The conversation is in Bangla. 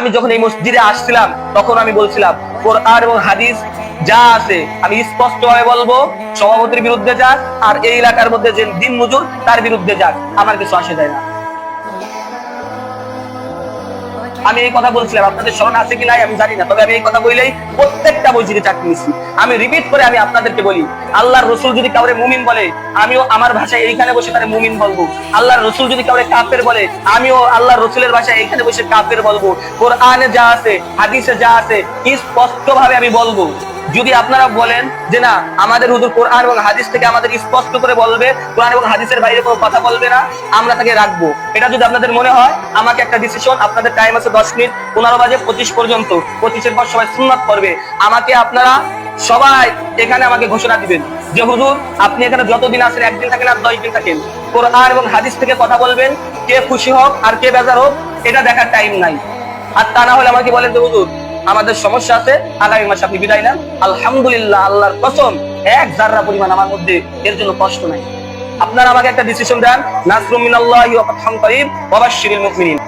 আমি যখন এই মসজিদে আসছিলাম তখন আমি বলছিলাম কোরআন এবং হাদিস যা আছে আমি স্পষ্টভাবে বলবো, সভাপতির বিরুদ্ধে যাক আর এই এলাকার মধ্যে যে দিন মজুর তার বিরুদ্ধে যাক, আমার কিছু আসে যায় না। আমি এই কথা বলছিলাম, আপনাদের স্মরণ আছে কি নাই আমি জানি না, তবে আমি এই কথা বললেই প্রত্যেকটা মসজিদে চাকরি নিচ্ছি। আমি রিপিট করে আমি আপনাদেরকে বলি, আল্লাহর রসুল যদি কাউরে মুমিন বলে আমিও আমার ভাষায় এইখানে বসে তারে মুমিন বলবো। আল্লাহর রসুল যদি কাউরে কাফের বলে আমিও আল্লাহর রসুলের ভাষায় এইখানে বসে কাফের বলবো। কোরআনে যা আছে হাদিসে যা আছে স্পষ্ট ভাবে আমি বলবো। যদি আপনারা বলেন যে না আমাদের হুজুর কোরআন এবং হাদিস থেকে আমাদের স্পষ্ট করে বলবে, কোরআন এবং হাদিসের বাইরে কোনো কথা বলবে না, আমরা তাকে রাখবো। এটা যদি আপনাদের মনে হয়, আমাকে একটা ডিসিশন, আপনাদের টাইম আছে 10 মিনিট, 15 বাজে 25 পর্যন্ত, 25-এর পর সবাই সুন্নাত করবে। আমাকে আপনারা সবাই এখানে আমাকে ঘোষণা দিবেন যে হুজুর আপনি এখানে যতদিন আছেন, একদিন থাকেন আর 10 দিন থাকেন, কোরআন এবং হাদিস থেকে কথা বলবেন। কে খুশি হোক আর কে বেজার হোক এটা দেখার টাইম নাই। আর তা না হলে আমাকে বলেন যে হুজুর আমাদের সমস্যা আছে, আগামী মাসে আপনি বিদায় নেন। আলহামদুলিল্লাহ, আল্লাহর কসম এক জাররা পরিমাণ আমার মধ্যে এর জন্য কষ্ট নাই। আপনারা আমাকে একটা ডিসিশন দেন। নাসরুম মিনাল্লাহি ওয়া ফাতহুন করিব ওয়া বাশশিরিল মুমিনিন।